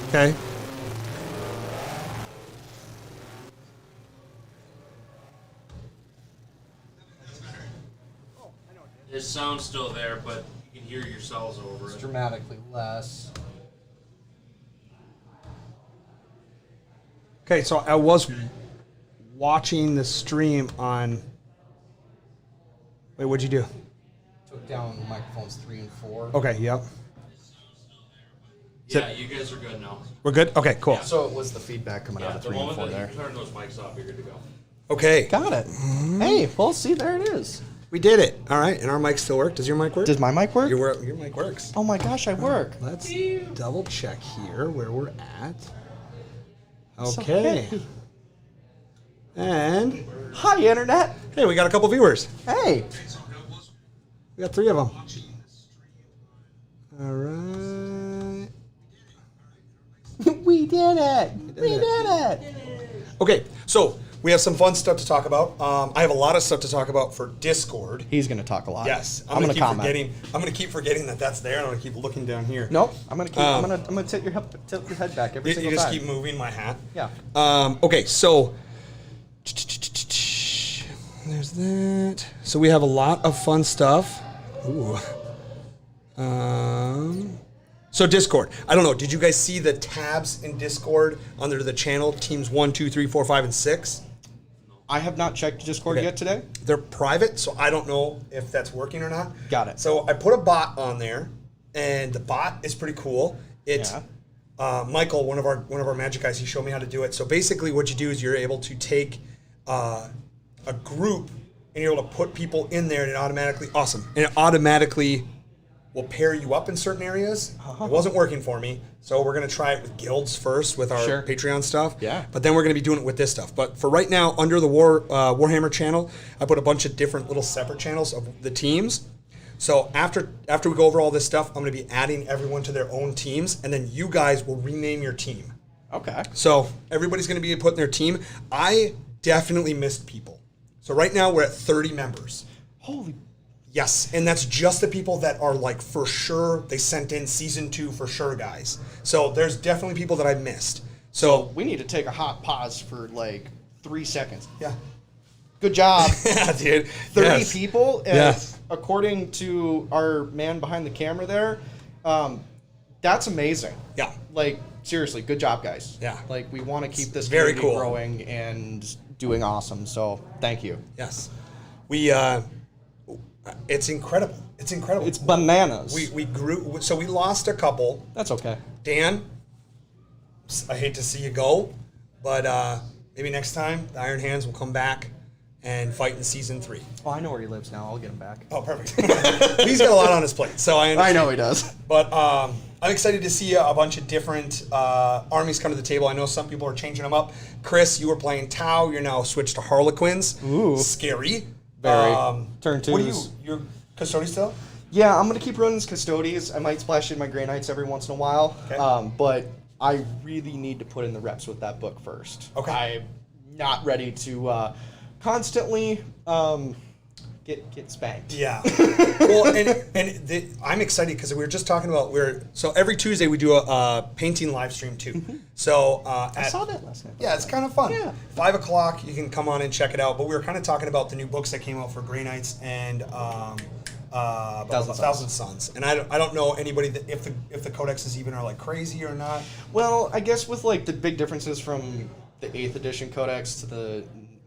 Okay. His sound's still there, but you can hear yourselves over It's it. dramatically less. Okay, so I was watching the stream on. Wait, what'd you do? Took down microphones 3 and 4. Okay, yep. Yeah, you guys are good now. We're good? Okay, cool. So it was the feedback coming out Yeah, of the 3 and moment 4 that there. you turn those mics off, you're good to go. Okay. Got it. Hey, well, see, there it is. We did it. All right, and our mic still work. Does your mic work? Does my mic work? Your mic works. Oh my gosh, I work. Let's double check here where we're at. So, Okay. hey. And Hi, Internet. hey, we got a couple viewers. Hey. We got 3 of them. All right. We did it. We did did it. Okay, so we have some fun stuff to talk about. I have a lot of stuff to talk about for Discord. He's going to talk a lot. Yes, I'm going to keep comment. I'm gonna keep forgetting that that's there, and I'm gonna keep looking down here. Nope. I'm going to keep. I'm going to tilt your head back every You single just time. keep moving my hat. Yeah. Okay, so there's that. So we have a lot of fun stuff. Ooh. So Discord. I don't know. Did you guys see the tabs in Discord under the channel teams 1, 2, 3, 4, 5, and 6? I have not checked Discord Okay. yet today. They're private, so I don't know if that's working or not. Got it. So I put a bot on there, and the bot is pretty cool. It's Michael, one of our magic guys. He showed me how to do it. So basically, what you do is you're able to take a group, and you're able to put people in there, and it automatically will pair you up in certain areas. It wasn't working for me, so we're gonna try it with guilds first with our Patreon stuff. Yeah. But then we're gonna be doing it with this stuff. But for right now, under the Warhammer channel, I put a bunch of different little separate channels of the teams. So after we go over all this stuff, I'm gonna be adding everyone to their own teams, and then you guys will rename your team. Okay. So everybody's gonna be putting their team. I definitely missed people. So right now we're at 30 members. Holy. Yes, and that's just the people that are like for sure they sent in season 2 for sure guys. So there's definitely people that I missed. So We need to take a hot pause for like 3 seconds. yeah. Good job. Yeah, dude. 30 Yes. people. And Yes. according to our man behind the camera there, that's amazing. Yeah. Like, seriously, good job, guys. Yeah. Like, we want to keep this very community cool. growing and doing awesome. So, thank you. Yes. We it's incredible. It's incredible. It's bananas. We grew, so we lost a couple. That's okay. Dan, I hate to see you go, but maybe next time the Iron Hands will come back and fight in season 3. Oh, I know where he lives now. I'll get him back. Oh, perfect. He's got a lot on his plate, so I understand. I know he does. But I'm excited to see a bunch of different armies come to the table. I know some people are changing them up. Chris, you were playing Tau. You're now switched to Harlequins. Ooh. Scary. Very. Turn What are you? twos. You're Custody still? Yeah, I'm going to keep running Custodies. I might splash in my Grey Knights every once in a while. Okay. But I really need to put in the reps with that book first. Okay. I'm not ready to constantly get spanked. Yeah. Well, I'm excited because we were just talking about so every Tuesday we do a painting live stream too. So I saw that last night. Yeah, it's kind of fun. Yeah. 5 o'clock, you can come on and check it out. But we were kind of talking about the new books that came out for Grey Knights and Thousand Sons. And I don't know anybody that if the codexes even are like crazy or not. Well, I guess with like the big differences from the 8th edition codex to the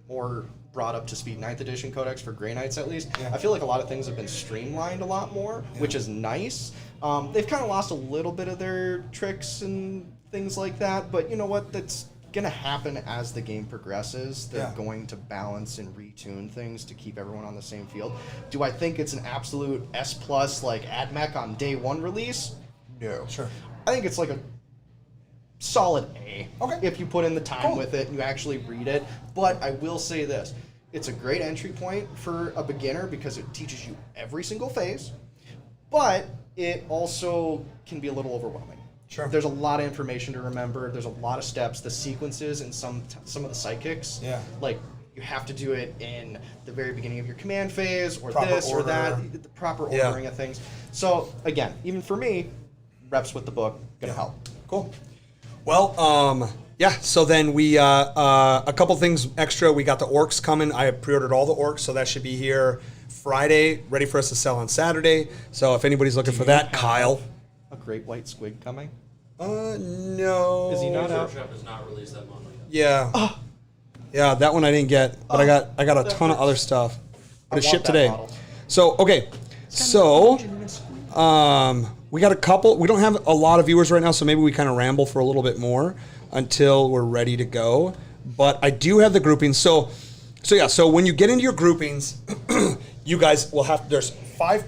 more brought up to speed 9th edition codex for Grey Knights at least, Yeah. I feel like a lot of things have been streamlined a lot more, which is nice. They've kind of lost a little bit of their tricks and things like that, but you know what? That's going to happen as the game progresses. They're going to balance and retune things to keep everyone on the same field. Do I think it's an absolute S+ like AdMech on day 1 release? No. Sure. I think it's like a solid A. Okay. If you put in the time Cool. with it and you actually read it. But I will say this. It's a great entry point for a beginner because it teaches you every single phase, but it also can be a little overwhelming. Sure. There's a lot of information to remember. There's a lot of steps. The sequences and some of the psychics. Yeah. Like, you have to do it in the very beginning of your command phase or Proper this or that. order. The proper Yeah. ordering of things. So, again, even for me, reps with the book going to help. Cool. Well, yeah. So then we a couple things extra. We got the Orcs coming. I have pre-ordered all the Orcs, so that should be here Friday, ready for us to sell on Saturday. So if anybody's looking for that, Kyle. A great white squig coming? No. Is he not out? Photoshop has not released that model yet. Yeah. Yeah, that one I didn't get, but I got a ton of other stuff. But it shipped today. Model. So okay, so we got a couple. We don't have a lot of viewers right now, so maybe we kind of ramble for a little bit more until we're ready to go. But I do have the groupings. So yeah. So when you get into your groupings, you guys will have. There's five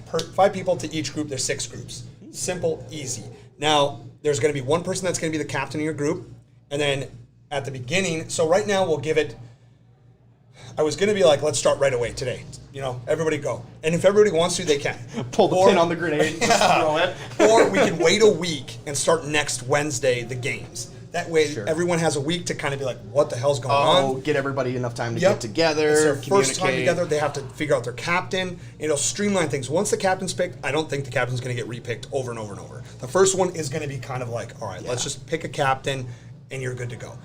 people to each group. There's 6 groups. Simple, easy. Now there's going to be one person that's going to be the captain of your group, and then at the beginning. So right now we'll give it. I was going to be like, let's start right away today. You know, everybody go. And if everybody wants to, they can. Pull the pin on the grenade and just throw it. Or we can wait a week and start next Wednesday the games. That way everyone has a week to kind of be like, what the hell's going on? Get everybody enough time to get together, It's their communicate. first time together. They have to figure out their captain. It'll streamline things. Once the captain's picked, I don't think the captain's going to get repicked over and over and over. The first one is going to be kind of like, all right, let's just pick a captain and you're good to go.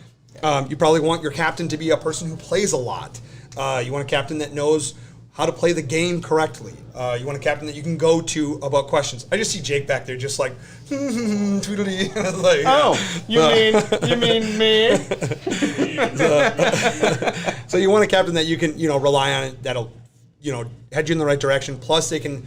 You probably want your captain to be a person who plays a lot. You want a captain that knows how to play the game correctly. You want a captain that you can go to about questions. I just see Jake back there just like, tweedledee. Like, you mean me? So you want a captain that you can, rely on it, that'll, head you in the right direction. Plus they can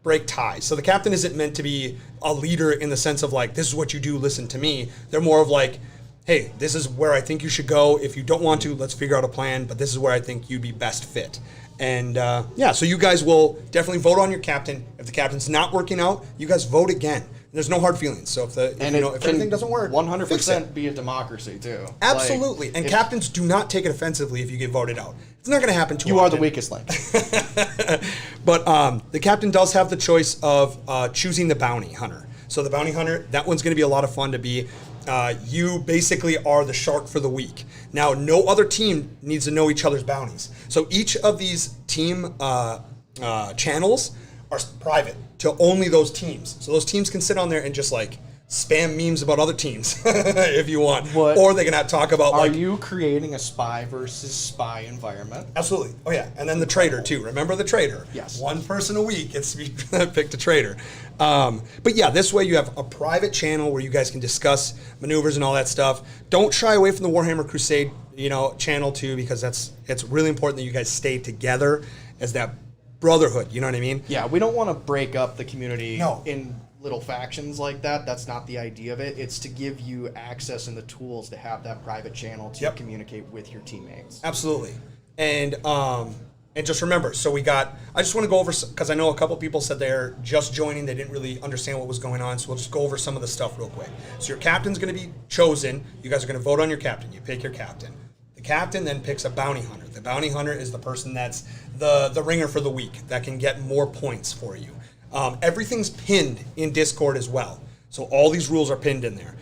break ties. So the captain isn't meant to be a leader in the sense of like, this is what you do, listen to me. They're more of like, hey, this is where I think you should go. If you don't want to, let's figure out a plan, but this is where I think you'd be best fit. And so you guys will definitely vote on your captain. If the captain's not working out, you guys vote again. There's no hard feelings. So if everything doesn't work, 100% be a democracy too. Absolutely. And captains do not take it offensively if you get voted out. It's not going to happen too often. You are the weakest link. But the captain does have the choice of choosing the bounty hunter. So the bounty hunter, that one's going to be a lot of fun to be. You basically are the shark for the week. Now, no other team needs to know each other's bounties. So each of these team channels are private to only those teams. So those teams can sit on there and just like spam memes about other teams if you want. Or they can talk about Are you creating a spy versus spy environment? Absolutely. Oh yeah. And then the traitor too. Remember the traitor. Yes. One person a week gets to be picked a traitor. But yeah, this way you have a private channel where you guys can discuss maneuvers and all that stuff. Don't shy away from the Warhammer Crusade, channel too, because it's really important that you guys stay together as that brotherhood. You know what I mean? Yeah, we don't want to break up the community No. in little factions like that. That's not the idea of it. It's to give you access and the tools to have that private channel to communicate with your teammates. Absolutely. And just remember, so I just want to go over, because I know a couple people said they're just joining, they didn't really understand what was going on, so we'll just go over some of the stuff real quick. So your captain's going to be chosen. You guys are going to vote on your captain. You pick your captain. The captain then picks a bounty hunter. The bounty hunter is the person that's the ringer for the week that can get more points for you. Everything's pinned in Discord as well. So all these rules are pinned in there.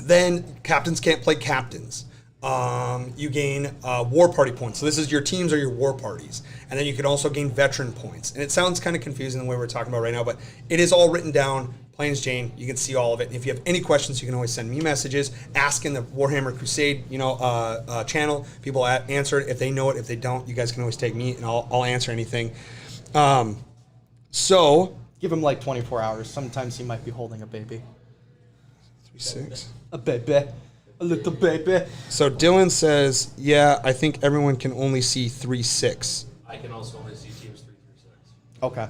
Then captains can't play captains. You gain war party points. So this is your teams or your war parties. And then you can also gain veteran points. And it sounds kind of confusing the way we're talking about right now, but it is all written down, plain as Jane. You can see all of it. And if you have any questions, you can always send me messages, ask in the Warhammer Crusade, channel. People answer it. If they know it, if they don't, you guys can always take me and I'll answer anything. So Give him like 24 hours. Sometimes he might be holding a baby. 3-6. A baby. A little baby. So Dylan says, yeah, I think everyone can only see 3-6. I can also only see teams 3-6. Okay.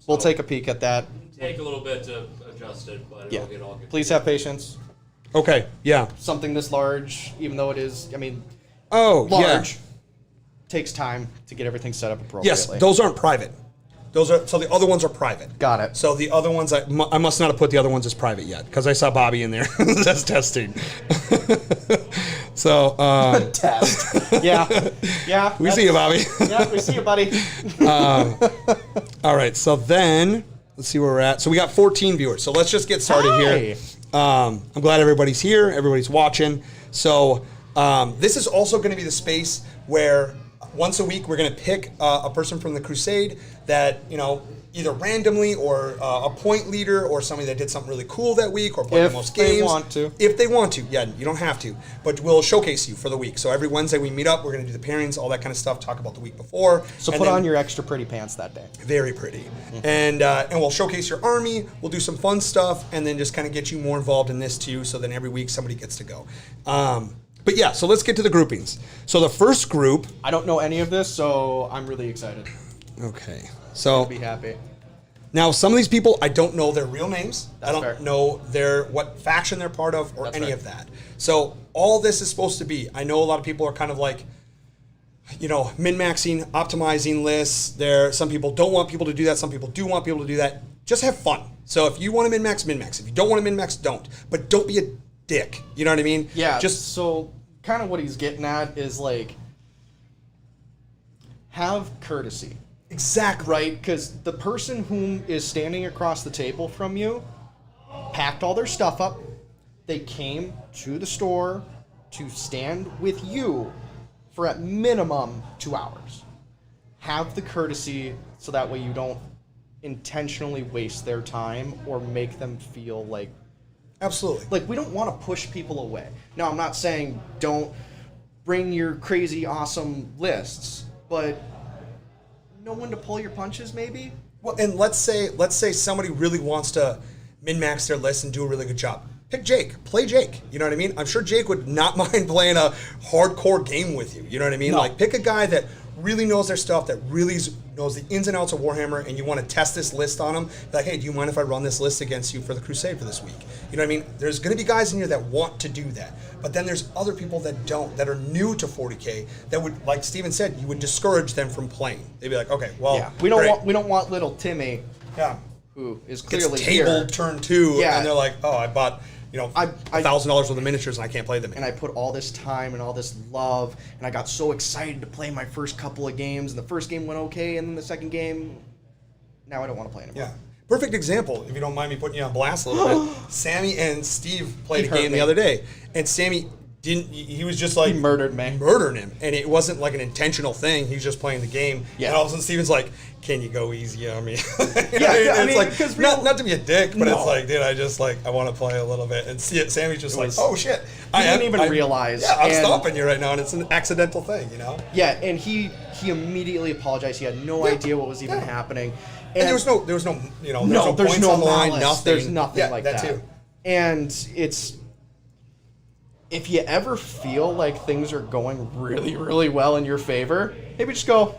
We'll take a peek at that. Take a little bit to adjust it, but it'll get all good. Please have patience. Okay, yeah. Something this large, even though it is, large, takes time to get everything set up appropriately. Yes, those aren't private. So the other ones are private. Got it. So the other ones, I must not have put the other ones as private yet, because I saw Bobby in there. That's testing. So test. Yeah. We see you, Bobby. Yeah, we see you, buddy. All right. So then let's see where we're at. So we got 14 viewers. So let's just get started here. I'm glad everybody's here. Everybody's watching. So this is also going to be the space where once a week, we're going to pick a person from the Crusade that, either randomly or a point leader or somebody that did something really cool that week or played the most games. If they want to. Yeah, you don't have to. But we'll showcase you for the week. So every Wednesday we meet up. We're going to do the pairings, all that kind of stuff, talk about the week before. So put on your extra pretty pants that day. Very pretty. And we'll showcase your army. We'll do some fun stuff and then just kind of get you more involved in this too. So then every week somebody gets to go. But yeah, so let's get to the groupings. So the first group. I don't know any of this, so I'm really excited. Okay. So I'll be happy. Now, some of these people, I don't know their real names. That's I don't fair. know what faction they're part of or That's any fair. of that. So all this is supposed to be. I know a lot of people are kind of like, min-maxing, optimizing lists. Some people don't want people to do that. Some people do want people to do that. Just have fun. So if you want to min-max, min-max. If you don't want to min-max, don't. But don't be a dick. You know what I mean? Yeah. So kind of what he's getting at is like, have courtesy. Exactly. Right? Because the person whom is standing across the table from you packed all their stuff up. They came to the store to stand with you for at minimum 2 hours. Have the courtesy so that way you don't intentionally waste their time or make them feel like... Absolutely. Like, we don't want to push people away. Now, I'm not saying don't bring your crazy, awesome lists, but... know when to pull your punches, maybe? Well, and let's say somebody really wants to min-max their list and do a really good job. Pick Jake. Play Jake. You know what I mean? I'm sure Jake would not mind playing a hardcore game with you. You know what I mean? No. Like, pick a guy that really knows their stuff, that really knows the ins and outs of Warhammer, and you want to test this list on them. Like, hey, do you mind if I run this list against you for the Crusade for this week? You know what I mean? There's going to be guys in here that want to do that. But then there's other people that don't, that are new to 40K, that would, like Steven said, you would discourage them from playing. They'd be like, okay, well, Yeah. We don't want little Timmy, yeah, who is gets clearly tabled here, turn 2, Yeah. and they're like, oh, I bought $1,000 worth of miniatures and I can't play them and I put all this time and all this love, and I got so excited to play my first couple of games, and the first game went okay, and then the second game, now I don't want to play anymore. Yeah. Perfect example, if you don't mind me putting you on blast a little bit. Sammy and Steve played He a game hurt the me. other day, and Sammy he was just like... He murdered me. Murdering him. And it wasn't like an intentional thing. He was just playing the game. Yeah. And all of a sudden Steven's like, can you go easy on me? Yeah, I mean, like, because not to be a dick, but No. it's like, dude, I want to play a little bit. And Sammy's just like, was- oh shit. He didn't even realize. Yeah, I'm and- stopping you right now, and it's an accidental thing, you know? Yeah, and he immediately apologized. He had no idea what was even happening. And there was no points there's no on the line, malice. nothing. There's nothing Yeah, like that that. too. And it's, if you ever feel like things are going really, really well in your favor, maybe just go,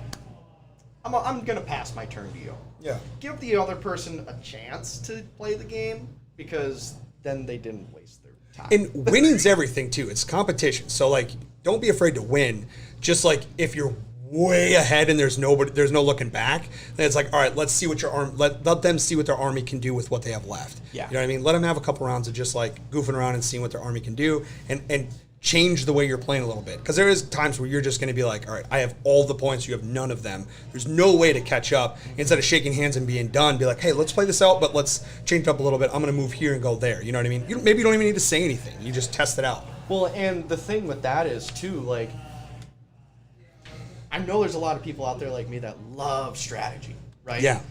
I'm going to pass my turn to you. Yeah. Give the other person a chance to play the game, because then they didn't waste their time. And winning's everything too. It's competition. So like, don't be afraid to win. Just like if you're way ahead and there's no looking back, then it's like, all right, let's see what let them see what their army can do with what they have left. Yeah. You know what I mean? Let them have a couple rounds of just like goofing around and seeing what their army can do, and change the way you're playing a little bit. Because there is times where you're just going to be like, all right, I have all the points, you have none of them. There's no way to catch up. Instead of shaking hands and being done, be like, hey, let's play this out, but let's change it up a little bit. I'm going to move here and go there. You know what I mean? Maybe you don't even need to say anything. You just test it out. Well, and the thing with that is, too, like, I know there's a lot of people out there like me that love strategy, right? Yeah.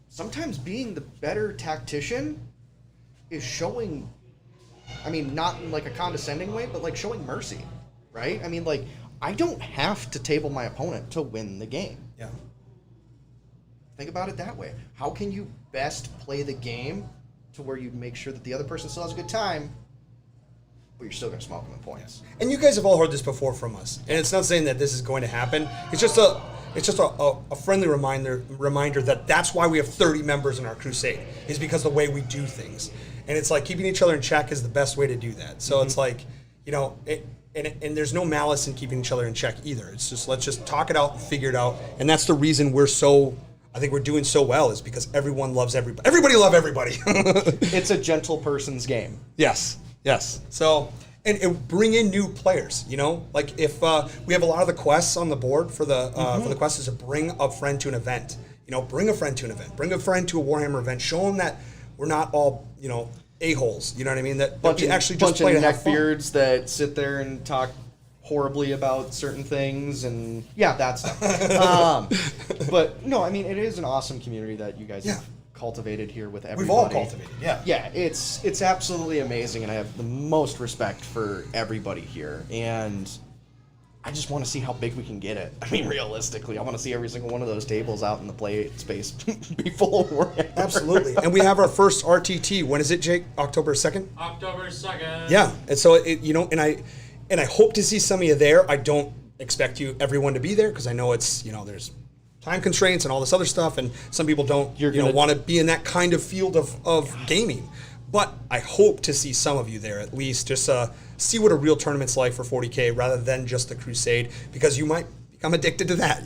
Sometimes being the better tactician is showing, I mean, not in like a condescending way, but like showing mercy, right? I mean, like, I don't have to table my opponent to win the game. Yeah. Think about it that way. How can you best play the game to where you make sure that the other person still has a good time, but you're still going to smoke them in points? And you guys have all heard this before from us, and it's not saying that this is going to happen. It's just a friendly reminder that that's why we have 30 members in our crusade, is because of the way we do things. And it's like keeping each other in check is the best way to do that. So it's like, and there's no malice in keeping each other in check either. It's just, let's just talk it out and figure it out. And that's the reason I think we're doing so well, is because everyone loves everybody. Everybody love everybody. It's a gentle person's game. Yes. So, and bring in new players, like if we have a lot of the quests on the board for the quest is to bring a friend to an event. Bring a friend to an event. Bring a friend to a Warhammer event. Show them that we're not all, a-holes. You know what I mean? That we actually just bunch play of to have fun. neckbeards that sit there and talk horribly about certain things, and that stuff. But no, I mean, it is an awesome community that you guys have cultivated here with everybody. We've all cultivated, Yeah, it's absolutely amazing, and I have the most respect for everybody here, and I just want to see how big we can get it. I mean, realistically, I want to see every single one of those tables out in the play space be full of warhammers. Absolutely. And we have our first RTT. When is it, Jake? October 2nd? October 2nd. Yeah. And so, and I hope to see some of you there. I don't expect everyone to be there because I know it's, there's time constraints and all this other stuff, and some people don't want to be in that kind of field of gaming. But I hope to see some of you there at least, just see what a real tournament's like for 40K rather than just the Crusade, because you might become addicted to that.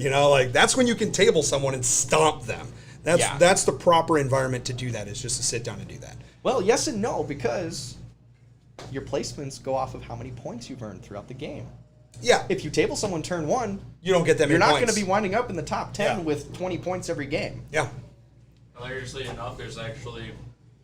That's when you can table someone and stomp them. That's the proper environment to do that, is just to sit down and do that. Well, yes and no, because your placements go off of how many points you've earned throughout the game. Yeah. If you table someone turn 1, you don't get that many points. You're not points. going to be winding up in the top 10 with 20 points every game. Yeah. Hilariously enough, there's actually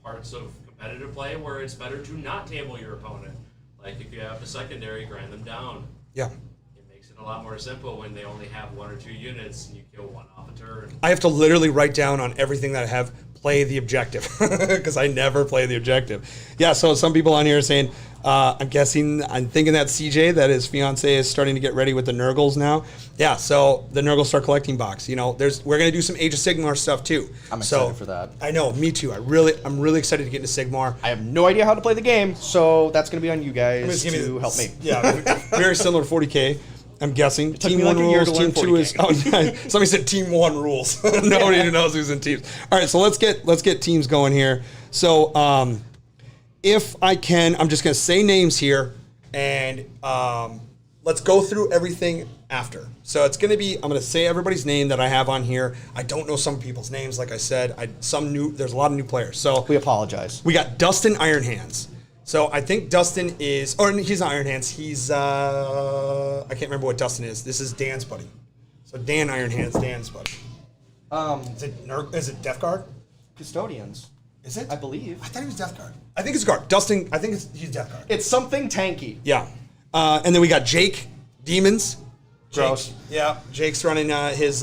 parts of competitive play where it's better to not table your opponent. Like if you have the secondary, grind them down. Yeah. It makes it a lot more simple when they only have 1 or 2 units and you kill one off a turn. I have to literally write down on everything that I have, play the objective, because I never play the objective. Yeah, so some people on here are saying, I'm thinking that CJ, that his fiance is starting to get ready with the Nurgles now. Yeah, so the Nurgle Star Collecting Box. We're going to do some Age of Sigmar stuff too. I'm excited for that. I know, me too. I'm really excited to get into Sigmar. I have no idea how to play the game, so that's going to be on you guys to help me. Yeah, very similar to 40K. I'm guessing. Team me 1 like a year rules, to Team learn 2 is... 40K. Oh, nice. Somebody said Team 1 rules. Nobody even knows who's in teams. All right, so let's get teams going here. So, if I can, I'm just going to say names here, and let's go through everything after. So it's going to be, I'm going to say everybody's name that I have on here. I don't know some people's names, like I said. There's a lot of new players. So we apologize. We got Dustin Ironhands. So I think Dustin is, or he's not Ironhands. He's, I can't remember what Dustin is. This is Dan's buddy. So Dan Ironhands, Dan's buddy. Is it Death Guard? Custodians. Is it? I believe. I thought he was Death Guard. I think it's Guard. Dustin, I think he's Death Guard. It's something tanky. Yeah. And then we got Jake, Demons. Gross. Yeah, Jake's running his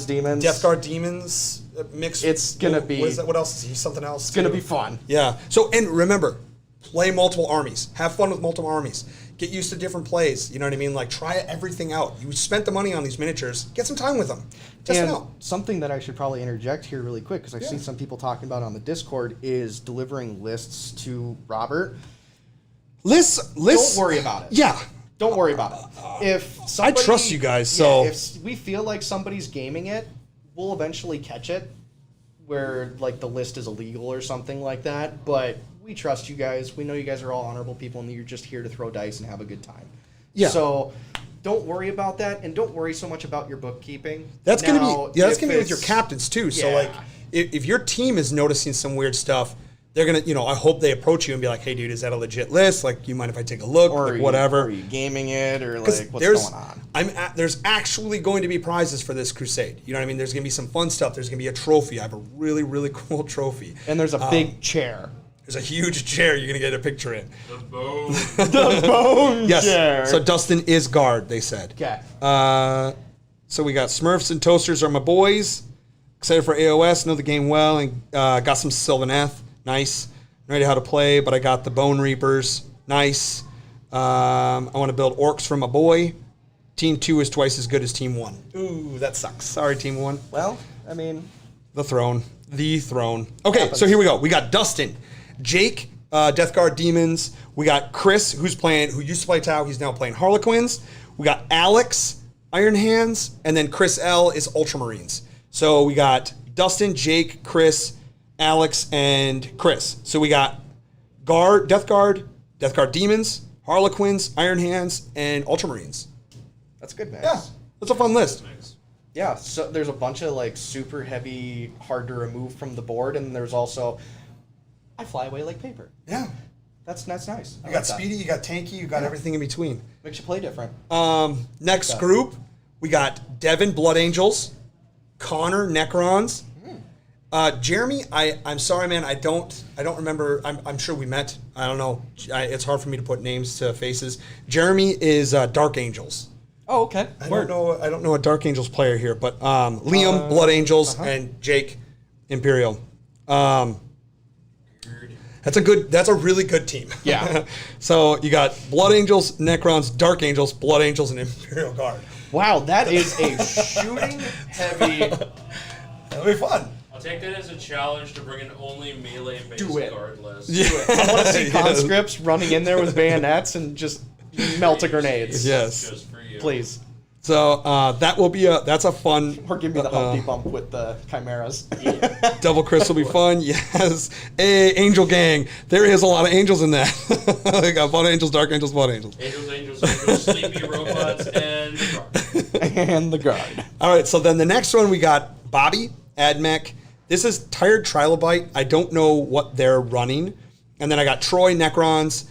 Demons. Death Guard Demons mix. It's going to be... What else is he? Something else? It's going to be fun. Yeah. So, and remember, play multiple armies. Have fun with multiple armies. Get used to different plays. You know what I mean? Like, try everything out. You spent the money on these miniatures. Get some time with them. Test them out. Something that I should probably interject here really quick, because I've seen some people talking about on the Discord, is delivering lists to Robert. Lists. Don't worry about it. Yeah. Don't worry about it. If somebody, I trust you guys, so... if we feel like somebody's gaming it, we'll eventually catch it, where, like, the list is illegal or something like that, but... We trust you guys. We know you guys are all honorable people, and you're just here to throw dice and have a good time. Yeah. So don't worry about that, and don't worry so much about your bookkeeping. That's going to be with your captains too. Yeah. So like, if your team is noticing some weird stuff, they're gonna, I hope they approach you and be like, "Hey, dude, is that a legit list? Like, you mind if I take a look, or like, whatever? Are you gaming it, or like what's going on?" There's actually going to be prizes for this crusade. You know what I mean? There's going to be some fun stuff. There's going to be a trophy. I have a really, really cool trophy. And there's a big chair. There's a huge chair you're going to get a picture in. The bone. The bone chair. So Dustin is guard, they said. Okay. So we got Smurfs and Toasters are my boys. Excited for AOS, know the game well, and got some Sylvaneth. Nice. Not ready how to play, but I got the Bone Reapers. Nice. I want to build Orcs for my boy. Team 2 is twice as good as Team 1. Ooh, that sucks. Sorry, Team 1. Well, I mean... The throne. Okay, so here we go. We got Dustin. Jake, Death Guard Demons. We got Chris, who used to play Tau. He's now playing Harlequins. We got Alex, Iron Hands, and then Chris L is Ultramarines. So we got Dustin, Jake, Chris, Alex, and Chris. So we got Death Guard Demons, Harlequins, Iron Hands, and Ultramarines. That's good, man. Yeah, that's a fun list. Yeah, so there's a bunch of like super heavy, hard to remove from the board, and there's also I fly away like paper. Yeah. That's nice. You got speedy, you got tanky, you got everything in between. Makes you play different. Next group, we got Devin Blood Angels, Connor Necrons, Jeremy, I'm sorry, man. I don't remember. I'm sure we met. I don't know. It's hard for me to put names to faces. Jeremy is Dark Angels. Oh, okay. I don't know a Dark Angels player here, but Liam Blood Angels and Jake Imperial. That's a really good team. Yeah. So you got Blood Angels, Necrons, Dark Angels, Blood Angels, and Imperial Guard. Wow, that is a shooting heavy. That'll be fun. I'll take that as a challenge to bring an only melee-based Do it. guard list. Yeah. I want to see conscripts running in there with bayonets and just melting grenades. Yes. Just for you. Please. So that will be that's a fun. Or give me the Humpty Bump with the chimeras. Double Chris will be fun. Yes. Hey, Angel Gang. There is a lot of angels in that. They got Blood Angels, Dark Angels, Blood Angels. Angels, sleepy robots, and the guard. And the guard. All right. So then the next one we got Bobby, Admech. This is Tired Trilobite. I don't know what they're running. And then I got Troy, Necrons,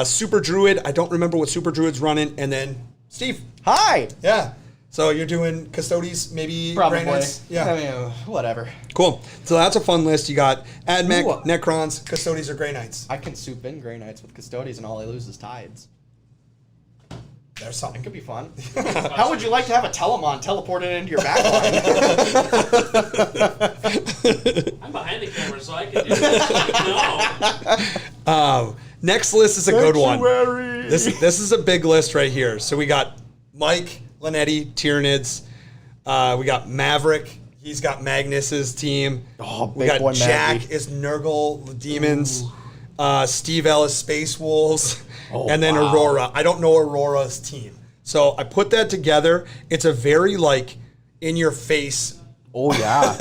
Super Druid. I don't remember what Super Druid's running. And then Steve. Hi. Yeah. So you're doing Custodes, maybe Probably. Grey Knights? Yeah. I mean, whatever. Cool. So that's a fun list. You got Admech, Ooh. Necrons, Custodes, or Grey Knights. I can soup in Grey Knights with Custodes and all I lose is Tides. There's It something. could be fun. How would you like to have a Telemon teleported into your backline? I'm behind the camera, so I can do this. No. Next list is a good one. Sanctuary. This is a big list right here. So we got Mike, Linetti, Tyranids. We got Maverick. He's got Magnus's team. Oh, we big got boy Jack Maggie. is Nurgle, the Demons. Steve Ellis, Space Wolves. Oh, and then wow. Aurora. I don't know Aurora's team. So I put that together. It's a very in your face, Oh, yeah.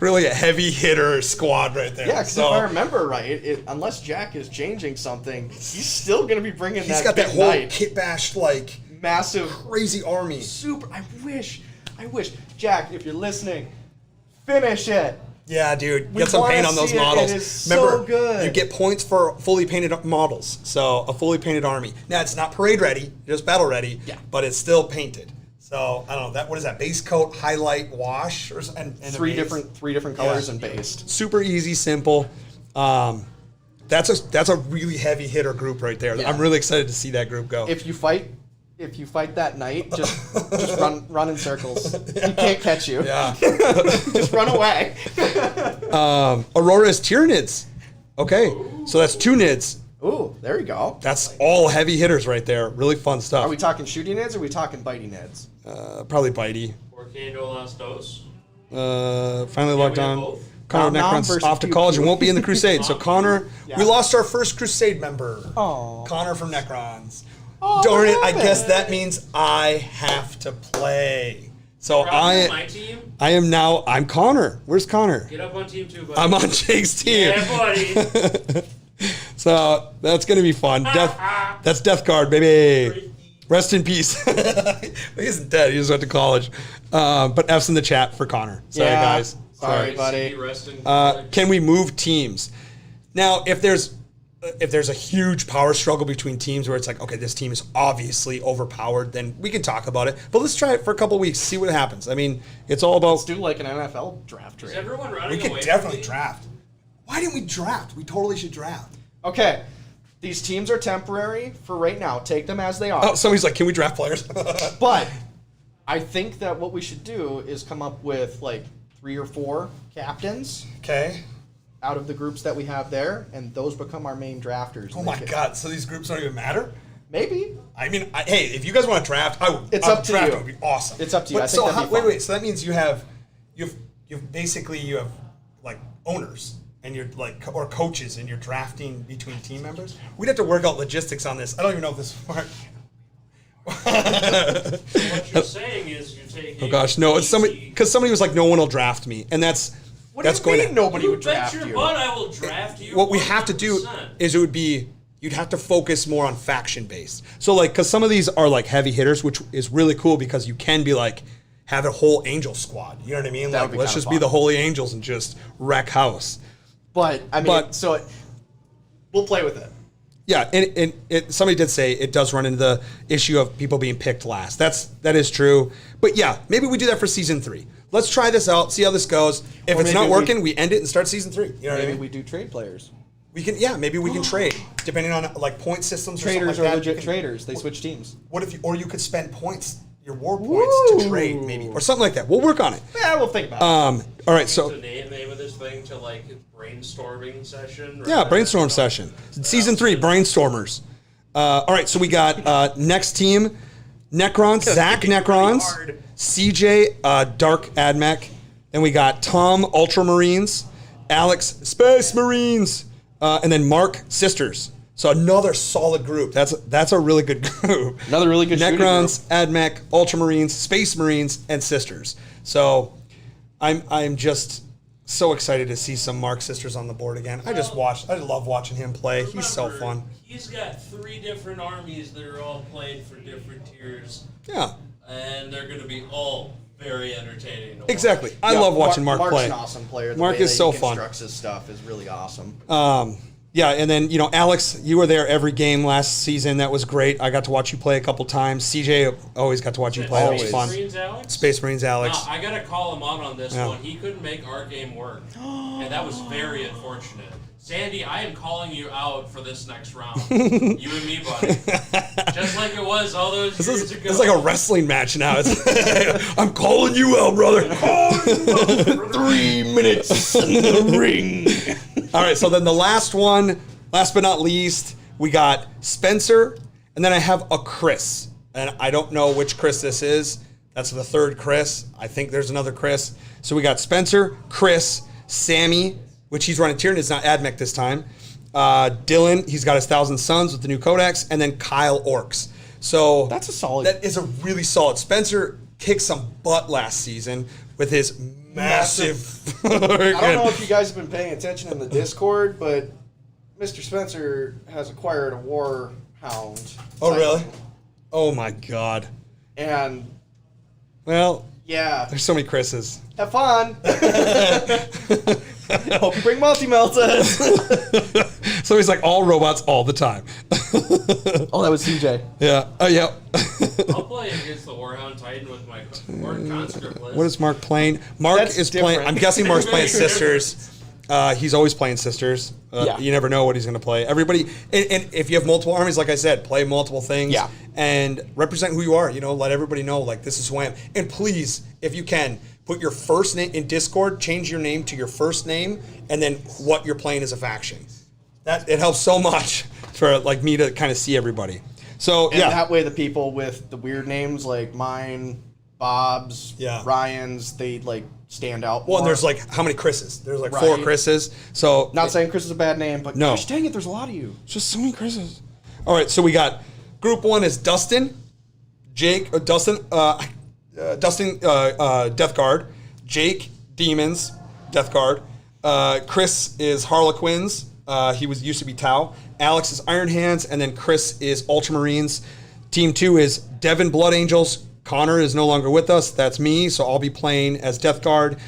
really a heavy hitter squad right there. Yeah, because if I remember right, unless Jack is changing something, he's still going to be bringing he's that got big that whole knight. kit bashed Massive, crazy army. super. I wish. Jack, if you're listening, finish it. Yeah, dude. We Get some wanna paint on those see it. models. It is so good. You get points for fully painted models. So a fully painted army. Now it's not parade ready, just battle ready. Yeah. But it's still painted. So I don't know what is that? Base coat, highlight, wash, or and Three a base? different colors and based. Super easy, simple. That's a really heavy hitter group right there. Yeah. I'm really excited to see that group go. If you fight that knight, just run in circles. He can't catch you. Yeah. Just run away. Aurora is Tyranids. Okay, so that's 2 Nids. Ooh, there we go. That's all heavy hitters right there. Really fun stuff. Are we talking shooting Nids or are we talking biting Nids? Probably Bitey. Orcando Last Dose. Finally locked we have on. both? Connor Nom Nom Necron's versus off to Pew college Pew. and won't be in the Crusade. So Connor, Yeah. we lost our first Crusade member. Aw. Connor from Necrons. Oh, Darn it! what I guess happened? that means I have to play. So Probably my team. I'm Connor. Where's Connor? Get up on team 2, buddy. I'm on Jake's team. Yeah, buddy. So that's gonna be fun. That's Death Guard, baby. Rest in peace. He isn't dead. He just went to college. But F's in the chat for Connor. Sorry, Yeah. guys. Sorry, buddy. Rest in Can we move teams? Now, if there's a huge power struggle between teams where it's like, okay, this team is obviously overpowered, then we can talk about it. But let's try it for a couple weeks, see what happens. I mean, it's all about. Let's do like an NFL draft Is trade. everyone running We could away definitely from me? draft. Why didn't we draft? We totally should draft. Okay, these teams are temporary for right now. Take them as they are. Oh, somebody's like, can we draft players? But I think that what we should do is come up with like 3 or 4 captains Okay. out of the groups that we have there, and those become our main drafters. Oh my God! So these groups don't even matter. Maybe. I mean, hey, if you guys want to draft, It's up to draft you. would be awesome. It's up to you. But I think so that'd be wait, fun. wait. So that means you have like owners and you're like or coaches and you're drafting between team members. We'd have to work out logistics on this. I don't even know if this works. What you're saying is you're taking. Oh gosh, no! It's somebody easy- because somebody was like, no one will draft me, and that's What that's do you going mean to. nobody You would bet draft your you? butt I will draft you. What we have to do 100%. is you'd have to focus more on faction based. So like, because some of these are like heavy hitters, which is really cool because you can be like have a whole angel squad. You know what I mean? That Like would be let's kinda just be fun. the holy angels and just wreck house. But I mean, But- so we'll play with it. Yeah, and somebody did say it does run into the issue of people being picked last. That is true. But yeah, maybe we do that for season 3. Let's try this out, see how this goes. If it's not working, we end it and start season 3. You know what I mean? we do trade players. We can, maybe we can trade depending on like point systems. Traders or something are like that. legit traders. They switch teams. What if you could spend points, your war points, to trade maybe or something like that. We'll work on it. Yeah, we'll think about it. All right, so the name of this thing to like brainstorming session. yeah, brainstorm session. Season 3, brainstormers. All right, so we got next team, Necrons, Zach Necrons, CJ Dark Admech, then we got Tom Ultramarines, Alex Space Marines, and then Mark Sisters. So another solid group. That's a really good group. Another really good Necrons, Admech, Ultramarines, Space Marines, and Sisters. So I'm just so excited to see some Mark Sisters on the board again. I love watching him play. He's so fun. He's got 3 different armies that are all played for different tiers. Yeah. And they're going to be all very entertaining. Exactly. I love watching Mark play. Mark's an awesome player. The Mark way is that so he fun. constructs his stuff is really awesome. Yeah, and then, Alex, you were there every game last season. That was great. I got to watch you play a couple times. CJ always got to watch you play. That was fun. Marines, Alex? Space Marines Alex. I got to call him out on this one. He couldn't make our game work. And that was very unfortunate. Sandy, I am calling you out for this next round. You and me, buddy. Just like it was all those years ago. It's like a wrestling match now. I'm calling you out, brother. 3 minutes in the ring. All right, so then the last but not least, we got Spencer, and then I have a Chris. And I don't know which Chris this is. That's the third Chris. I think there's another Chris. So we got Spencer, Chris, Sammy, which he's running Tyranid, it's not Admech this time. Dylan, he's got his 1,000 Suns with the new Codex, and then Kyle Orcs. So that's a solid. That is a really solid. Spencer kicked some butt last season with his massive. I don't know if you guys have been paying attention in the Discord, but Mr. Spencer has acquired a War Hound. Oh, really? Oh, my God. And, well, yeah. There's so many Chris's. Have fun. Hope you bring multi-meltas. So he's like all robots all the time. Oh, that was CJ. Yeah. Oh, yeah. I'll play against the Warhound Titan with my conscript list. What is Mark playing? Mark That's is different. playing. I'm guessing Mark's playing Sisters. He's always playing Sisters. Yeah. You never know what he's going to play. Everybody, and if you have multiple armies, like I said, play multiple things. Yeah. And represent who you are. Let everybody know, like, this is who I am. And please, if you can, put your first name in Discord, change your name to your first name, and then what you're playing as a faction. It helps so much for like me to kind of see everybody. So And that way the people with the weird names like mine, Bob's, Ryan's, they like stand out. Well, and there's like how many Chris's? There's like Right. 4 Chris's. So Not saying Chris is a bad name, but No. gosh dang it, there's a lot of you. It's just so many Chris's. All right, so we got group 1 is Dustin, Jake, Dustin, Death Guard, Jake, Demons, Death Guard. Chris is Harlequins. He used to be Tau. Alex is Iron Hands, and then Chris is Ultramarines. Team 2 is Devin Blood Angels. Connor is no longer with us. That's me, so I'll be playing as Death Guard.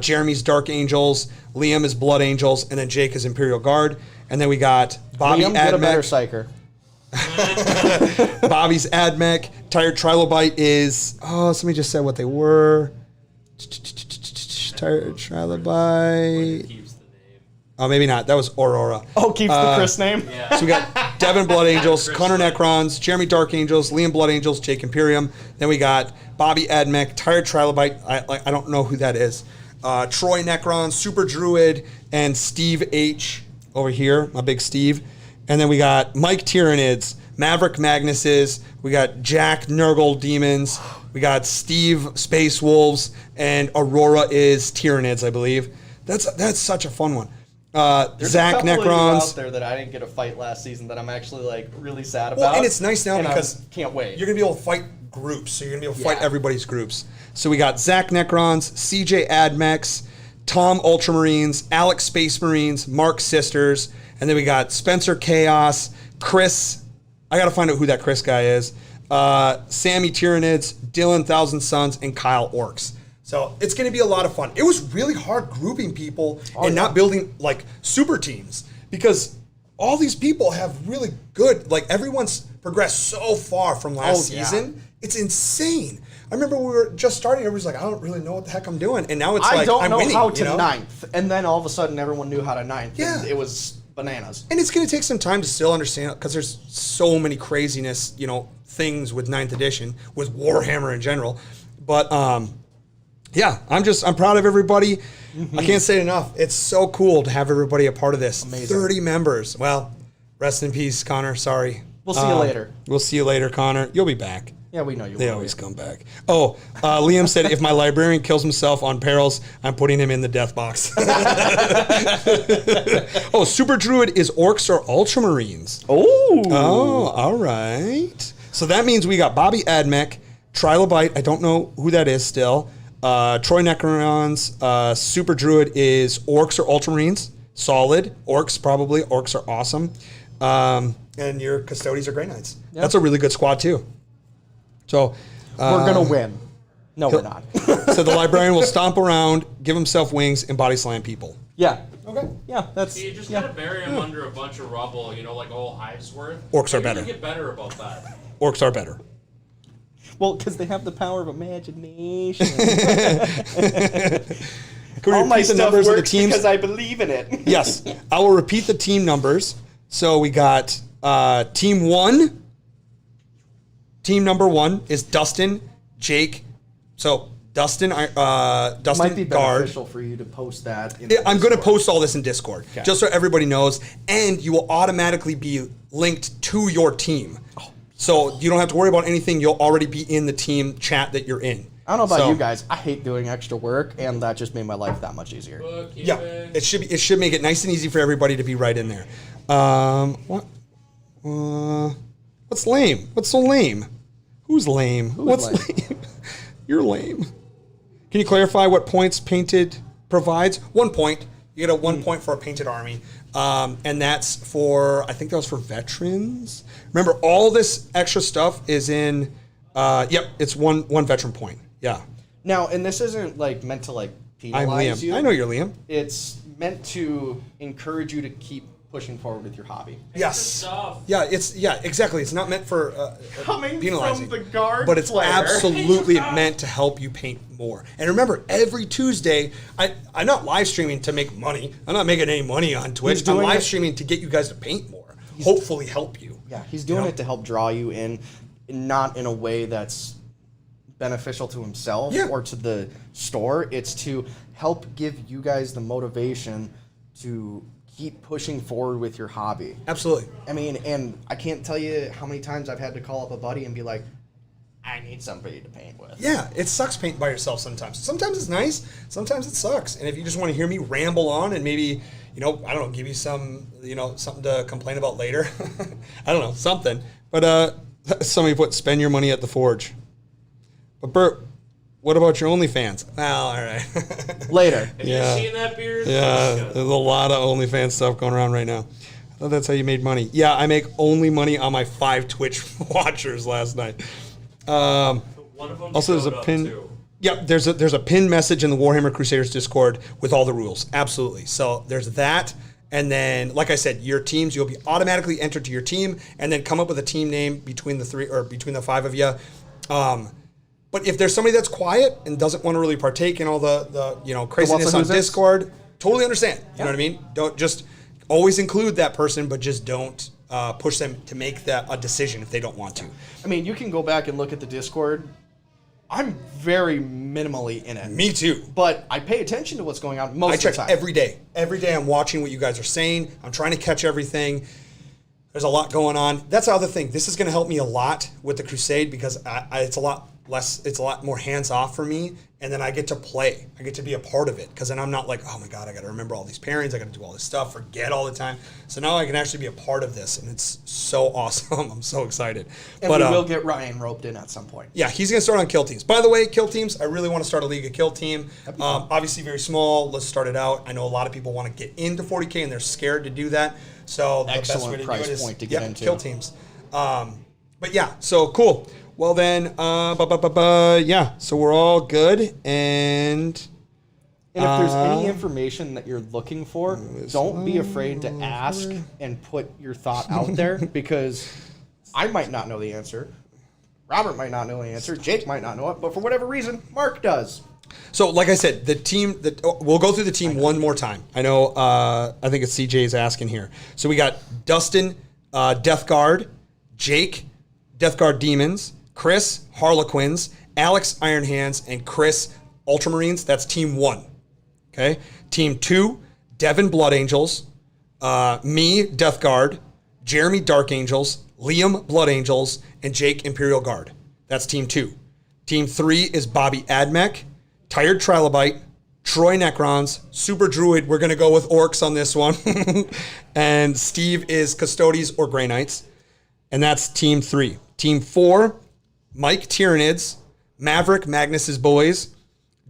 Jeremy's Dark Angels. Liam is Blood Angels, and then Jake is Imperial Guard. And then we got Bobby Liam, get a better Admech. psycher. Bobby's Admech. Tired Trilobite is... Oh, somebody just said what they were. Tired Trilobite... Keeps the name. Oh, maybe not. That was Aurora. Oh, keeps the Chris name? Yeah. So we got Devin Blood Angels, Connor Necrons, Jeremy Dark Angels, Liam Blood Angels, Jake Imperium. Then we got Bobby Admech, Tired Trilobite. I don't know who that is. Troy Necron, Super Druid, and Steve H. over here, my big Steve. And then we got Mike Tyranids, Maverick Magnuses. We got Jack Nurgle Demons. We got Steve Space Wolves, and Aurora is Tyranids, I believe. That's such a fun one. There's Zach a couple of you Necrons. out there that I didn't get a fight last season that I'm actually like really sad about. Well, and it's nice now and because I can't wait. You're gonna be able to fight groups, so you're gonna be able to fight Yeah. everybody's groups. So we got Zach Necrons, CJ Admechs, Tom Ultramarines, Alex Space Marines, Mark Sisters, and then we got Spencer Chaos, Chris. I gotta find out who that Chris guy is. Sammy Tyranids, Dylan 1,000 Suns, and Kyle Orcs. So it's going to be a lot of fun. It was really hard grouping people and not building like super teams because all these people have really good, like everyone's progressed so far from last season. It's insane. I remember we were just starting, everybody's like, I don't really know what the heck I'm doing. And now it's I like, don't I'm know winning, how to you know? ninth. And then all of a sudden everyone knew how to ninth. Yeah. And it was bananas. And it's going to take some time to still understand, because there's so many craziness, you know, things with 9th edition, with Warhammer in general. But, yeah, I'm proud of everybody. I can't say it enough. It's so cool to have everybody a part of this. Amazing. 30 members. Well, rest in peace, Connor. Sorry. We'll see you later. We'll see you later, Connor. You'll be back. Yeah, we know you. They always come back. Oh, Liam said, if my librarian kills himself on perils, I'm putting him in the death box. Oh, Super Druid is Orcs or Ultramarines. Oh, all right. So that means we got Bobby Admech, Trilobite. I don't know who that is still. Troy Necrons. Super Druid is Orcs or Ultramarines. Solid. Orcs probably. Orcs are awesome. And your Custodies are Grey Knights. Yep. That's a really good squad too. So we're gonna win. No, we're not. So the librarian will stomp around, give himself wings, and body slam people. Yeah. Okay. Yeah, that's. You just gotta bury him under a bunch of rubble, you know, like a whole hive's worth. Orcs are Maybe better. Get better about that. Orcs are better. Well, because they have the power of imagination. Can we All my repeat the stuff numbers of the works teams? because I believe in it. Yes, I will repeat the team numbers. So we got team 1. Team number 1 is Dustin, Jake. So Dustin Might be Guard. beneficial for you to post that. I'm going to post all this in Discord, Okay. just so everybody knows, and you will automatically be linked to your team. So you don't have to worry about anything. You'll already be in the team chat that you're in. I don't know about you guys. I hate doing extra work, and that just made my life that much easier. Yeah, it should make it nice and easy for everybody to be right in there. What? What's lame? What's so lame? Who's lame? What's lame? You're lame. Can you clarify what points painted provides? 1 point. You get a 1 point for a painted army. And that's for, I think that was for veterans. Remember, all this extra stuff is in, it's one veteran point. Yeah. Now, and this isn't like meant to like I'm penalize Liam. you. I know you're Liam. It's meant to encourage you to keep pushing forward with your hobby. Yes. Yeah, exactly. It's not meant for Coming penalizing, from the guard but it's player. absolutely meant to help you paint more. And remember, every Tuesday, I'm not live streaming to make money. I'm not making any money on Twitch. I'm live streaming to get you guys to paint more. Hopefully, help you. Yeah, he's doing it to help draw you in, not in a way that's beneficial to himself or to the store. It's to help give you guys the motivation to keep pushing forward with your hobby. Absolutely. I mean, and I can't tell you how many times I've had to call up a buddy and be like, I need somebody to paint with. Yeah, it sucks painting by yourself sometimes. Sometimes it's nice, sometimes it sucks. And if you just want to hear me ramble on and maybe, I don't know, give you some, something to complain about later. I don't know, something. But somebody put, spend your money at the Forge. But Bert, what about your OnlyFans? Well, all right. Later. Have you seen that beard? Yeah, there's a lot of OnlyFans stuff going around right now. I thought that's how you made money. Yeah, I make only money on my 5 Twitch watchers last night. One of them Also, there's a pin. Too. Yep, there's a pinned message in the Warhammer Crusaders Discord with all the rules. Absolutely. So there's that. And then, like I said, your teams, you'll be automatically entered to your team, and then come up with a team name between the 3 or between the 5 of you. But if there's somebody that's quiet and doesn't want to really partake in all the craziness on Discord, totally understand. You know what I mean? Don't just always include that person, but just don't push them to make a decision if they don't want to. I mean, you can go back and look at the Discord. I'm very minimally in it. Me too. But I pay attention to what's going on most of the time. I check every day. Every day I'm watching what you guys are saying. I'm trying to catch everything. There's a lot going on. That's the other thing. This is going to help me a lot with the Crusade because it's a lot more hands off for me, and then I get to play. I get to be a part of it because then I'm not like, oh my God, I got to remember all these pairings. I got to do all this stuff, forget all the time. So now I can actually be a part of this, and it's so awesome. I'm so excited. And we will get Ryan roped in at some point. Yeah, he's going to start on kill teams. By the way, kill teams, I really want to start a League of Kill team. Obviously very small. Let's start it out. I know a lot of people want to get into 40K, and they're scared to do that. So the best way to do it is point to get into. kill teams. But yeah, so cool. Well then, yeah, so we're all good, and And if there's any information that you're looking for, don't be afraid to ask and put your thought out there, because I might not know the answer. Robert might not know the answer. Jake might not know it, but for whatever reason, Mark does. So, like I said, the team we'll go through the team one more time. I know. I think it's CJ's asking here. So we got Dustin, Death Guard, Jake, Death Guard Demons, Chris, Harlequins, Alex, Iron Hands, and Chris, Ultramarines. That's team 1. Okay. Team 2, Devin, Blood Angels, me, Death Guard, Jeremy, Dark Angels, Liam, Blood Angels, and Jake, Imperial Guard. That's team 2. Team 3 is Bobby Admech, Tired Trilobite, Troy Necrons, Super Druid. We're going to go with Orcs on this one. And Steve is Custodes or Grey Knights. And that's team 3. Team 4, Mike Tyranids, Maverick, Magnus's Boys,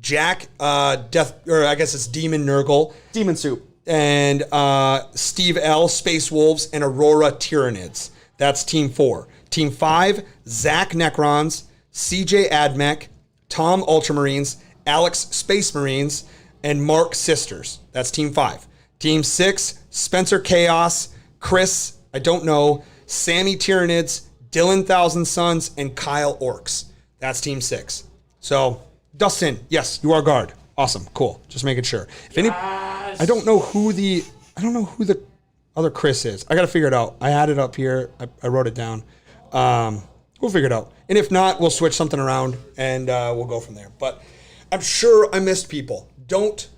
Jack, it's Demon Nurgle. Demon Soup. And Steve L, Space Wolves, and Aurora Tyranids. That's team 4. Team 5, Zach Necrons, CJ Admech, Tom Ultramarines, Alex Space Marines, and Mark Sisters. That's team 5. Team 6, Spencer Chaos, Chris, I don't know, Sammy Tyranids, Dylan Thousand Sons, and Kyle Orcs. That's team 6. So, Dustin, yes, you are guard. Awesome, cool. Just making sure. I don't know who the other Chris is. I got to figure it out. I had it up here. I wrote it down. We'll figure it out. And if not, we'll switch something around and we'll go from there. But I'm sure I missed people. Don't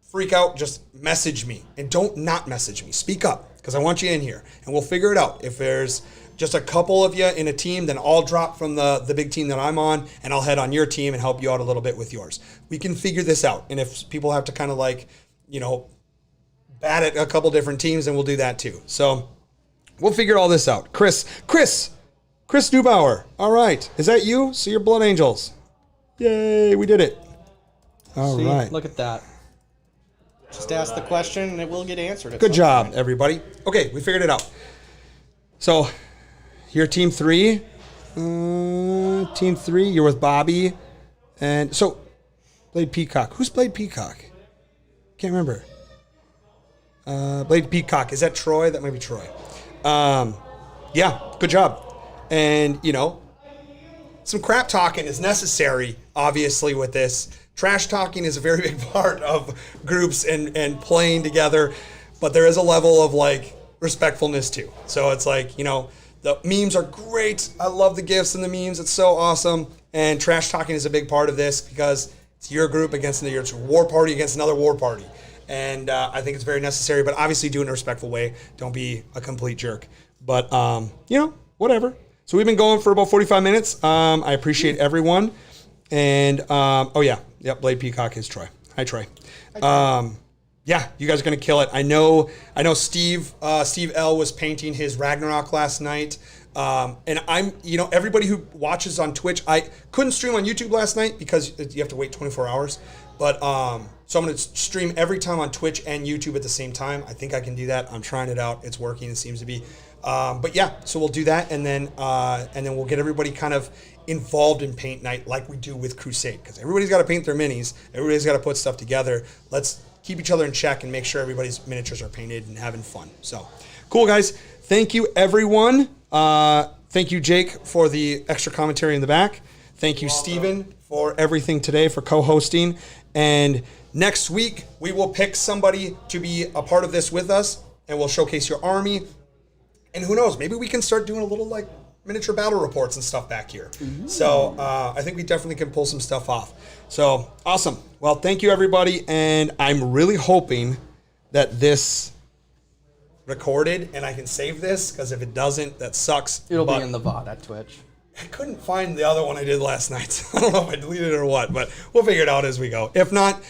freak out. Just message me, and don't not message me. Speak up, because I want you in here, and we'll figure it out. If there's just a couple of you in a team, then I'll drop from the big team that I'm on, and I'll head on your team and help you out a little bit with yours. We can figure this out. And if people have to kind of bat at a couple different teams, then we'll do that too. So we'll figure all this out. Chris Neubauer. All right. Is that you? So you're Blood Angels. Yay, we did it. All right. Look at that. Just ask the question and it will get answered. Good job, everybody. Okay, we figured it out. So, you're team 3. Team 3, you're with Bobby. And so, Blade Peacock. Who's Blade Peacock? Can't remember. Blade Peacock. Is that Troy? That might be Troy. Yeah, good job. And, some crap talking is necessary, obviously, with this. Trash talking is a very big part of groups and playing together, but there is a level of respectfulness too. So it's the memes are great. I love the GIFs and the memes. It's so awesome. And trash talking is a big part of this because it's your group against it's a war party against another war party. And I think it's very necessary, but obviously do it in a respectful way. Don't be a complete jerk. But, whatever. So we've been going for about 45 minutes. I appreciate everyone. And, Blade Peacock is Troy. Hi, Troy. You guys are going to kill it. I know Steve L was painting his Ragnarok last night. And I'm, everybody who watches on Twitch, I couldn't stream on YouTube last night because you have to wait 24 hours. But, so I'm going to stream every time on Twitch and YouTube at the same time. I think I can do that. I'm trying it out. It's working. It seems to be. So we'll do that, and then we'll get everybody kind of involved in paint night like we do with Crusade, because everybody's got to paint their minis. Everybody's got to put stuff together. Let's keep each other in check and make sure everybody's miniatures are painted and having fun. So, cool, guys. Thank you, everyone. Thank you, Jake, for the extra commentary in the back. Thank you, Steven, for everything today, for co-hosting. And next week, we will pick somebody to be a part of this with us, and we'll showcase your army. And who knows, maybe we can start doing a little miniature battle reports and stuff back here. Mm-hmm. So I think we definitely can pull some stuff off. So awesome. Well, thank you, everybody. And I'm really hoping that this recorded and I can save this, because if it doesn't, that sucks. It'll be in the VOD at Twitch. I couldn't find the other one I did last night. I don't know if I deleted it or what, but we'll figure it out as we go. If not,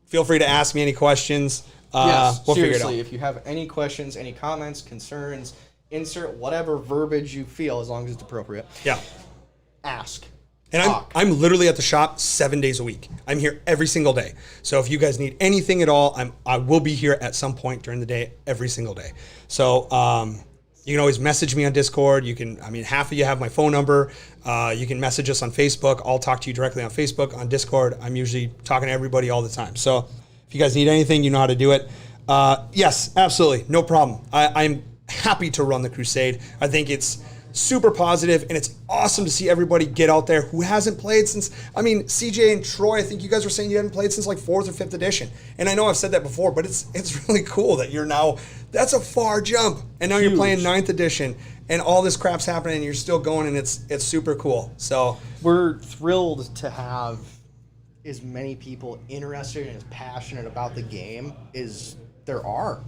feel free to ask me any questions. Yes, we'll seriously, figure it out. If you have any questions, any comments, concerns, insert whatever verbiage you feel, as long as it's appropriate. Yeah. Ask. And I'm literally at the shop 7 days a week. I'm here every single day. So if you guys need anything at all, I will be here at some point during the day, every single day. So You can always message me on Discord. You can, I mean, half of you have my phone number. You can message us on Facebook. I'll talk to you directly on Facebook, on Discord. I'm usually talking to everybody all the time. So if you guys need anything, you know how to do it. Yes, absolutely. No problem. I'm happy to run the Crusade. I think it's super positive, and it's awesome to see everybody get out there who hasn't played since, I mean, CJ and Troy, I think you guys were saying you hadn't played since like 4th or 5th edition. And I know I've said that before, but it's really cool that you're now, that's a far jump. And now you're playing 9th edition, and all this crap's happening, and you're still going, and it's super cool. So we're thrilled to have as many people interested and as passionate about the game as there are.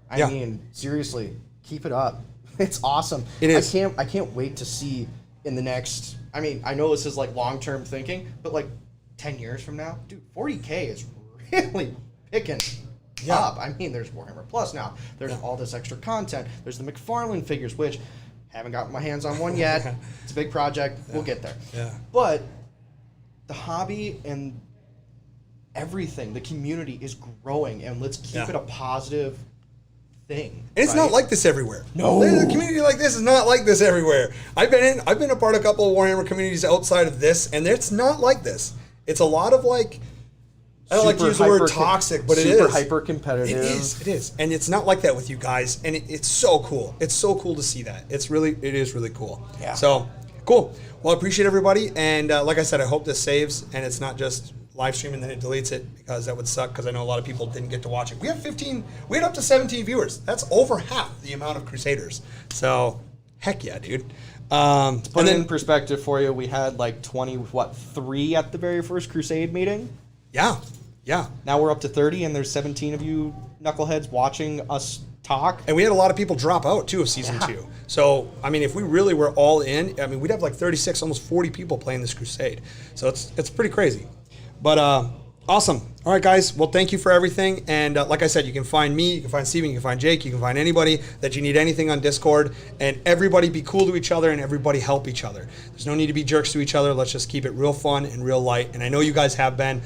I mean, seriously, keep it up. It's awesome. It is. I can't wait to see in the next, I mean, I know this is like long-term thinking, but like 10 years from now, dude, 40K is really picking up. I mean, there's Warhammer Plus now. There's all this extra content. There's the McFarlane figures, which haven't gotten my hands on one yet. It's a big project. We'll get there. Yeah. But the hobby and everything, the community is growing, and let's keep it a positive thing. And it's not like this everywhere. No. The community like this is not like this everywhere. I've been a part of a couple of Warhammer communities outside of this, and it's not like this. It's a lot of like, I don't like to use the word toxic, but it is. Super hyper competitive. It is. And it's not like that with you guys, and it's so cool. It's so cool to see that. It is really cool. Yeah. So, cool. Well, I appreciate everybody, and like I said, I hope this saves, and it's not just live stream and then it deletes it, because that would suck, because I know a lot of people didn't get to watch it. We had up to 17 viewers. That's over half the amount of Crusaders. So, heck yeah, dude. To put it in perspective for you, we had like 3 at the very first Crusade meeting. Yeah. Now we're up to 30, and there's 17 of you knuckleheads watching us talk. And we had a lot of people drop out, too, of Season 2. So, I mean, if we really were all in, I mean, we'd have like 36, almost 40 people playing this Crusade. So it's pretty crazy. But awesome. All right, guys. Well, thank you for everything. And like I said, you can find me, you can find Steven, you can find Jake, you can find anybody that you need anything on Discord. And everybody be cool to each other, and everybody help each other. There's no need to be jerks to each other. Let's just keep it real fun and real light. And I know you guys have been.